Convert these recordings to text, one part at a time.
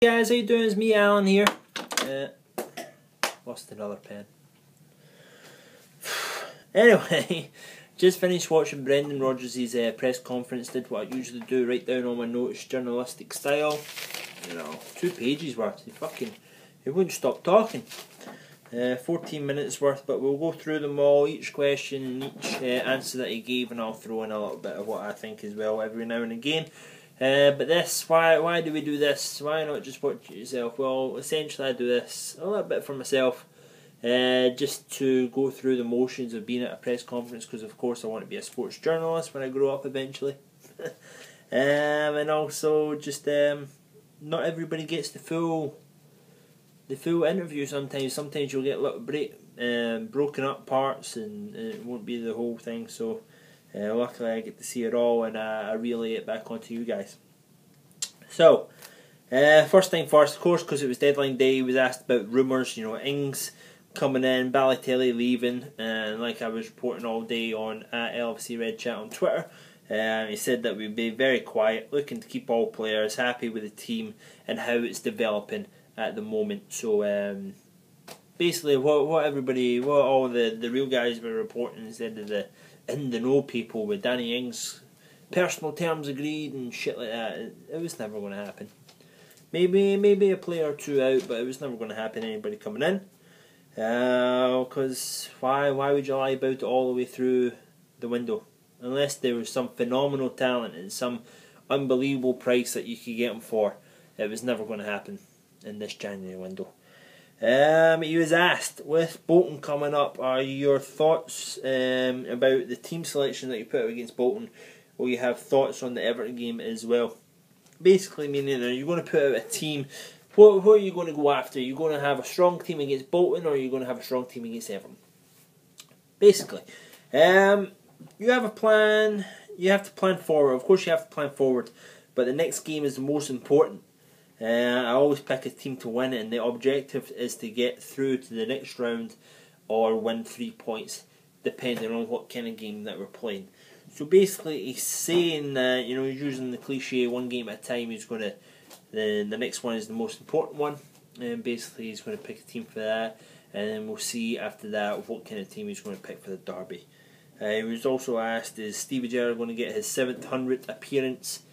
Hey guys, how you doing? It's me, Alan here. Lost another pen. Anyway, just finished watching Brendan Rodgers' press conference. Did what I usually do, write down all my notes, journalistic style. You know, 2 pages worth. He wouldn't stop talking. 14 minutes worth, but we'll go through them all, each question and each answer that he gave, and I'll throw in a little bit of what I think as well every now and again. But this, why do we do this? Why not just watch it yourself? Well, essentially I do this a little bit for myself, just to go through the motions of being at a press conference, because of course I want to be a sports journalist when I grow up eventually. And also just not everybody gets the full interview sometimes. Sometimes you'll get a little broken up parts, and it won't be the whole thing, so luckily I get to see it all, and I relay it back onto you guys. So, first thing first, of course, because it was deadline day, he was asked about rumours, Ings coming in, Balotelli leaving, and like I was reporting all day on at Lfcredchat on Twitter, he said that we'd be very quiet, looking to keep all players happy with the team and how it's developing at the moment. So basically what all the real guys were reporting, instead of the in-the-know people with Danny Ings personal terms agreed and shit like that, it was never going to happen. Maybe a player or two out, but it was never going to happen, anybody coming in. Because why would you lie about it all the way through the window? Unless there was some phenomenal talent and some unbelievable price that you could get him for, it was never going to happen in this January window. He was asked, with Bolton coming up, are your thoughts about the team selection that you put out against Bolton? Will you have thoughts on the Everton game as well? Basically meaning, are you going to put out a team? What are you going to go after? Are you going to have a strong team against Bolton, or are you going to have a strong team against Everton? Basically, you have a plan. You have to plan forward. Of course, you have to plan forward, but the next game is the most important. I always pick a team to win it, and the objective is to get through to the next round or win 3 points, depending on what kind of game that we're playing. So basically, he's saying that, he's using the cliche, one game at a time. He's going to, the next one is the most important one, and basically he's going to pick a team for that, and then we'll see after that what kind of team he's going to pick for the derby. He was also asked, is Stevie Gerrard going to get his 700th appearance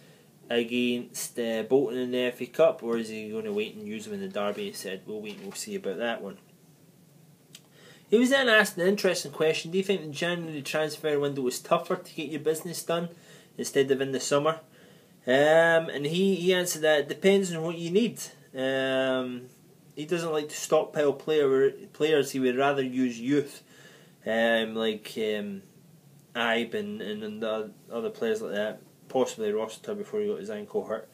against Bolton in the FA Cup, or is he going to wait and use them in the derby? He said, we'll wait and we'll see about that one. He was then asked an interesting question, do you think the January transfer window was tougher to get your business done instead of in the summer? And he answered that it depends on what you need. He doesn't like to stockpile players. He would rather use youth, like Ibe and the other players like that. Possibly Rossiter before he got his ankle hurt,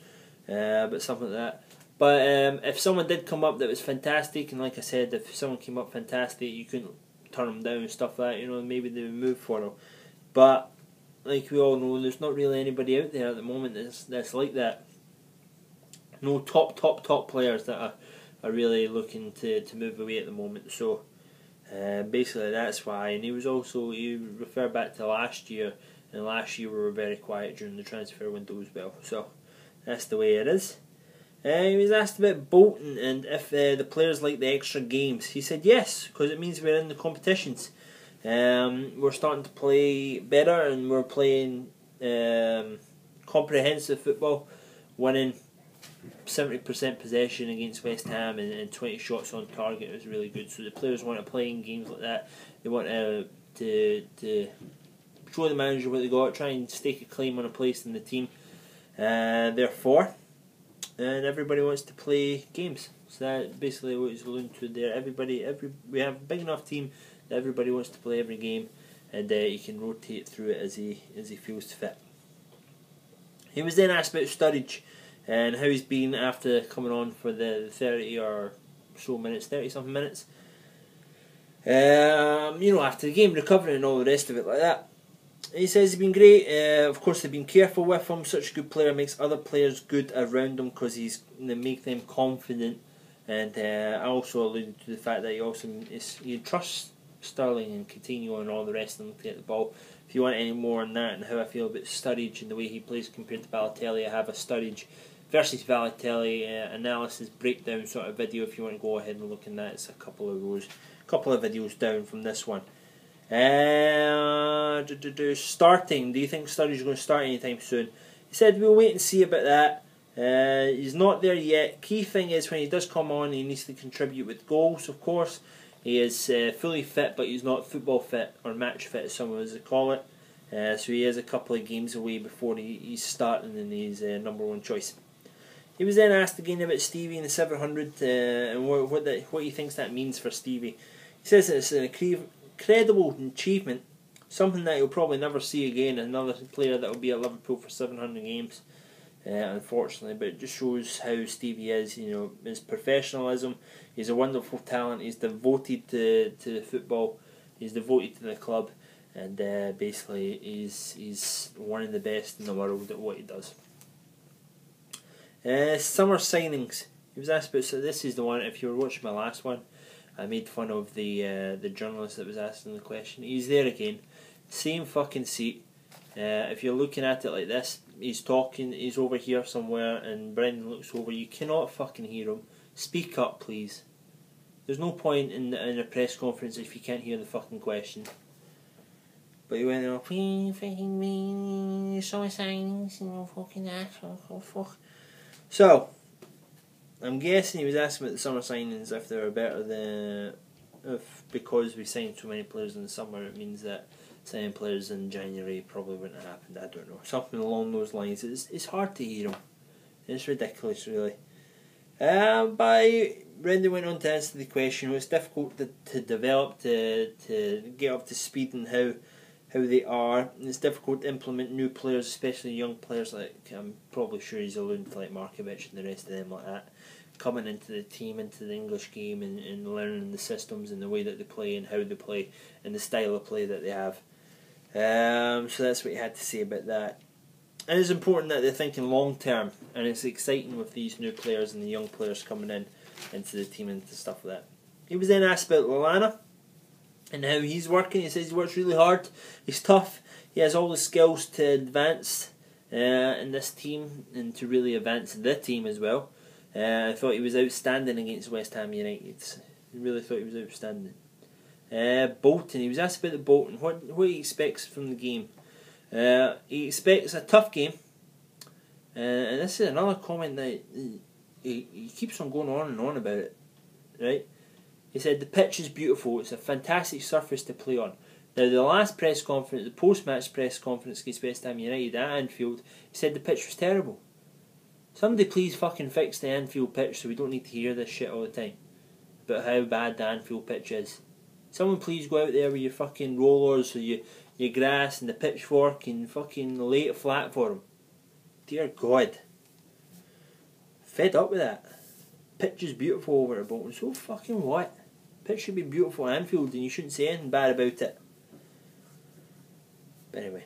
but something like that. But if someone did come up that was fantastic, and like I said, if someone came up fantastic, you couldn't turn them down and stuff like that, maybe they would move for them. But like we all know, there's not really anybody out there at the moment that's like that. No top players that are really looking to move away at the moment. So basically that's why. And he referred back to last year, and last year we were very quiet during the transfer window as well. So that's the way it is. He was asked about Bolton and if the players like the extra games. He said yes, because it means we're in the competitions. We're starting to play better, and we're playing comprehensive football, winning 70% possession against West Ham and 20 shots on target. It was really good. So the players want to play in games like that. They want to show the manager what they got, try and stake a claim on a place in the team. Therefore, and everybody wants to play games. So that's basically what he's alluding to there. We have a big enough team that everybody wants to play every game, and he can rotate through it as he feels fit. He was then asked about Sturridge and how he's been after coming on for the 30 or so minutes, 30 something minutes. After the game, recovering and all the rest of it like that. He says he's been great. Of course, they've been careful with him. Such a good player makes other players good around him, because they make them confident. And I also alluded to the fact that he trusts Sterling and Coutinho and all the rest of them to get the ball. If you want any more on that and how I feel about Sturridge and the way he plays compared to Balotelli, I have a Sturridge versus Balotelli analysis breakdown sort of video. If you want to go ahead and look in that, it's a couple of videos down from this one. Starting. Do you think Sturridge's going to start anytime soon? He said we'll wait and see about that. He's not there yet. Key thing is when he does come on, he needs to contribute with goals. Of course, he is fully fit, but he's not football fit or match fit, as some of us call it. So he is a couple of games away before he's starting and he's number one choice. He was then asked again about Stevie in the 700 and what he thinks that means for Stevie. He says it's an incredible achievement, something that he'll probably never see again, another player that will be at Liverpool for 700 games, unfortunately, but it just shows how Stevie is, you know, his professionalism. He's a wonderful talent, he's devoted to football, he's devoted to the club, and basically he's one of the best in the world at what he does. Summer signings. He was asked about, so this is the one, if you were watching my last one, I made fun of the journalist that was asking the question. He's there again, same fucking seat. If you're looking at it like this, he's talking, he's over here somewhere, and Brendan looks over. You cannot fucking hear him. Speak up, please. There's no point in a press conference if you can't hear the fucking question. But he went, fucking me, summer signings, you know, fucking asshole, oh fuck. So, I'm guessing he was asking about the summer signings if they were better than, because we signed so many players in the summer, it means that signing players in January probably wouldn't have happened. I don't know, something along those lines. It's hard to hear him. It's ridiculous, really. But Brendan went on to answer the question. It's difficult to develop, to get up to speed in how they are, and it's difficult to implement new players, especially young players. Like, I'm probably sure he's alluding to like Markovic and the rest of them like that, coming into the team, into the English game, and learning the systems and the way that they play and how they play and the style of play that they have. So that's what he had to say about that. And it's important that they're thinking long term, and it's exciting with these new players and the young players coming into the team and stuff like that. He was then asked about Lallana and how he's working. He says he works really hard, he's tough, he has all the skills to advance in this team and to really advance the team as well. I thought he was outstanding against West Ham United. I really thought he was outstanding. Bolton, he was asked about the Bolton, what he expects from the game. He expects a tough game, and this is another comment that he keeps on going on and on about it, right? He said the pitch is beautiful, it's a fantastic surface to play on. Now the last press conference, the post-match press conference against West Ham United at Anfield, he said the pitch was terrible. Somebody please fucking fix the Anfield pitch so we don't need to hear this shit all the time about how bad the Anfield pitch is. Someone please go out there with your fucking rollers or your grass and the pitchfork and fucking lay it flat for them. Dear God. Fed up with that. Pitch is beautiful over at Bolton. So fucking what? Pitch should be beautiful at Anfield and you shouldn't say anything bad about it. But anyway,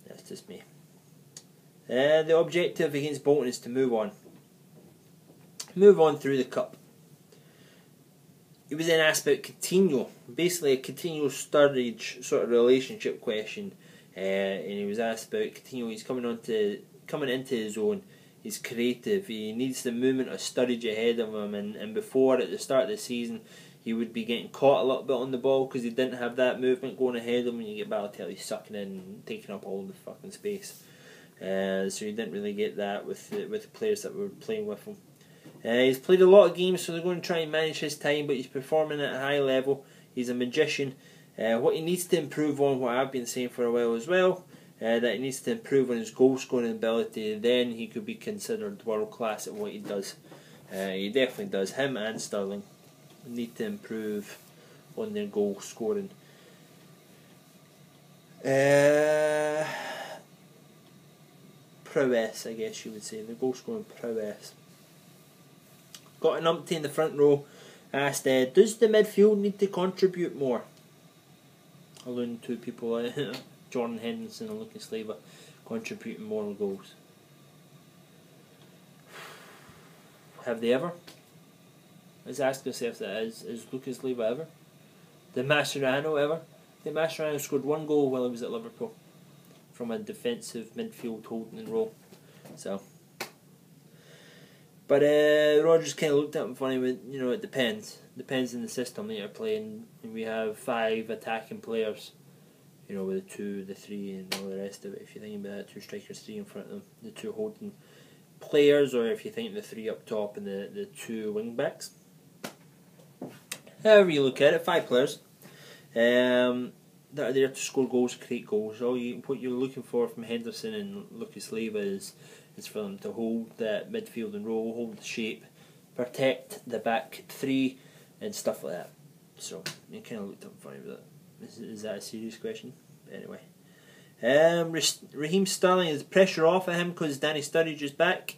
that's just me. The objective against Bolton is to move on. Move on through the cup. He was then asked about Coutinho, basically a Coutinho Sturridge sort of relationship question, and he was asked about Coutinho. He's coming into his own. He's creative. He needs the movement of Sturridge ahead of him, and before at the start of the season, he would be getting caught a little bit on the ball because he didn't have that movement going ahead of him. And you get Balotelli sucking in and taking up all the fucking space. So he didn't really get that with the players that were playing with him. He's played a lot of games, so they're going to try and manage his time, but he's performing at a high level. He's a magician. What he needs to improve on, what I've been saying for a while as well, that he needs to improve on his goal scoring ability, then he could be considered world class at what he does. He definitely does. Him and Sterling need to improve on their goal scoring. Prowess, I guess you would say, the goal scoring prowess. Got an umpty in the front row asked, does the midfield need to contribute more? Alluding to people like Jordan Henderson and Lucas Leiva contributing more goals. Have they ever? Let's ask ourselves that. Is Lucas Leiva ever? Did Mascherano ever? Did Mascherano scored one goal while he was at Liverpool from a defensive midfield holding role? So But Rodgers kind of looked at him funny, but it depends. Depends on the system that you're playing. And we have 5 attacking players, with the 2, the 3, and all the rest of it. If you think about it, 2 strikers, 3 in front of them, the 2 holding players, or if you think the 3 up top and the 2 wing backs. However you look at it, 5 players that are there to score goals, create goals. What you're looking for from Henderson and Lucas Leiva is for them to hold that midfield and roll, hold the shape, protect the back 3 and stuff like that. So you kind of looked up funny with it. Is that a serious question? Anyway, Raheem Sterling, is pressure off at him because Danny Sturridge is back.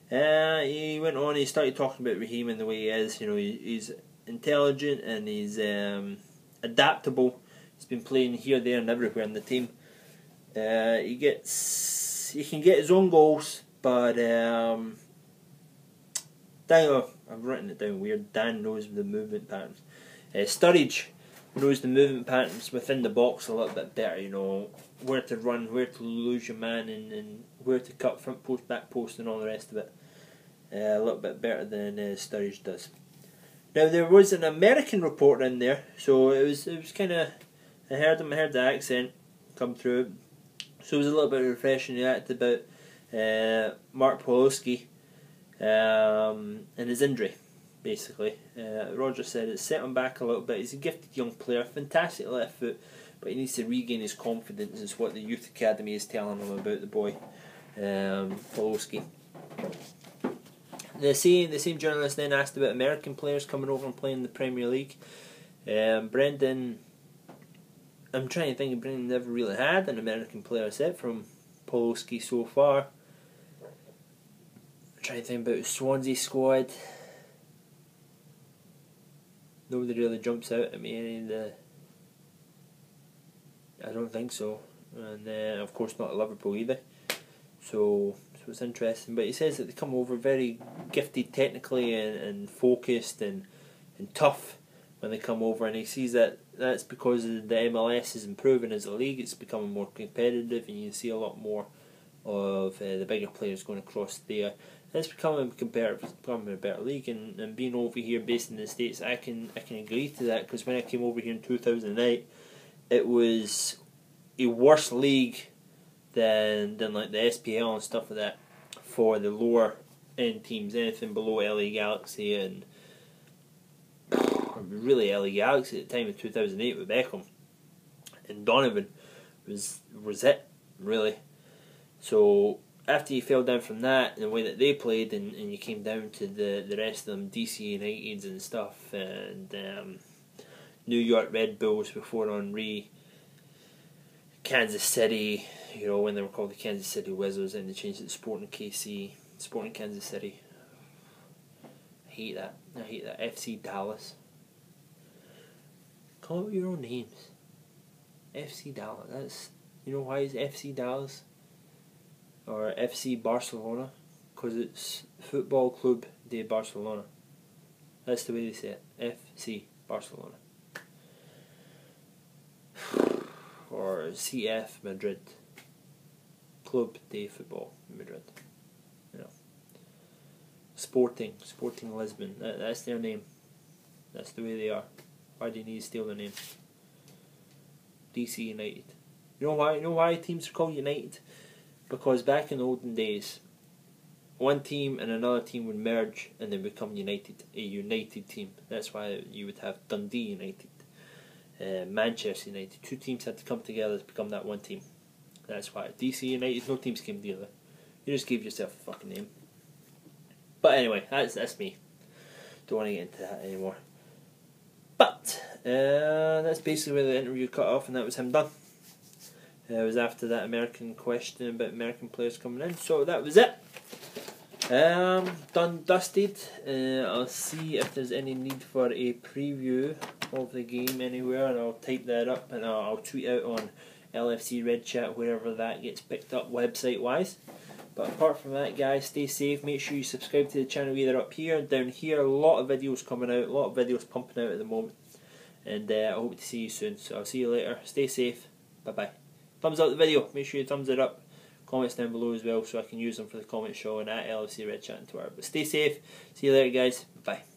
He went on. He started talking about Raheem and the way he is. He's intelligent and he's adaptable. He's been playing here, there, and everywhere in the team. He can get his own goals, but I've written it down weird. Dan knows the movement patterns. Sturridge knows the movement patterns within the box a little bit better. Where to run, where to lose your man, and where to cut front post, back post, and all the rest of it. A little bit better than Sturridge does. Now there was an American reporter in there, so it was kind of, I heard the accent come through, so it was a little bit refreshing. He acted about Mark Polowski and his injury. Basically, Rodgers said it set him back a little bit. He's a gifted young player, fantastic left foot, but he needs to regain his confidence. Is what the youth academy is telling him about the boy, Polowski. The same journalist then asked about American players coming over and playing in the Premier League. Brendan, I'm trying to think, Brendan never really had an American player except from Polowski so far. I'm trying to think about the Swansea squad. Nobody really jumps out at me. I don't think so, and of course not at Liverpool either. So it's interesting. But he says that they come over very gifted technically and focused and tough when they come over, and he sees that's because the MLS is improving as a league. It's becoming more competitive, and you see a lot more of the bigger players going across there. It's becoming competitive, it's becoming a better league, and being over here based in the States, I can agree to that, because when I came over here in 2008, it was a worse league than like the SPL and stuff like that for the lower end teams. Anything below LA Galaxy and really LA Galaxy at the time of 2008 with Beckham and Donovan was it really. So after you fell down from that and the way that they played, and you came down to the rest of them, DC Uniteds and stuff, and New York Red Bulls before Henry, Kansas City, when they were called the Kansas City Wizards, and they changed it to Sporting KC, Sporting Kansas City. I hate that. FC Dallas. Call it your own names. FC Dallas. That's, why is FC Dallas? Or FC Barcelona? Because it's Football Club de Barcelona. That's the way they say it. FC Barcelona. Or CF Madrid. Club de Football Madrid. Sporting Lisbon. That's their name. That's the way they are. Why do you need to steal their name? DC United. You know why teams are called United? Because back in the olden days, one team and another team would merge and then become United, a united team. That's why you would have Dundee United, Manchester United. 2 teams had to come together to become that one team. That's why. DC United, no teams came together. You just gave yourself a fucking name. But anyway, that's me. Don't want to get into that anymore. But that's basically where the interview cut off, and that was him done. It was after that American question about American players coming in. So that was it. Done, dusted. I'll see if there's any need for a preview of the game anywhere, and I'll type that up and I'll tweet out on Lfcredchat wherever that gets picked up website wise. But apart from that, guys, stay safe. Make sure you subscribe to the channel either up here or down here. A lot of videos coming out, a lot of videos pumping out at the moment, and I hope to see you soon. So I'll see you later. Stay safe. Bye bye. Thumbs up the video. Make sure you thumbs it up comments down below as well, so I can use them for the comment show and at Lfcredchat on Twitter. But stay safe. See you later, guys. Bye.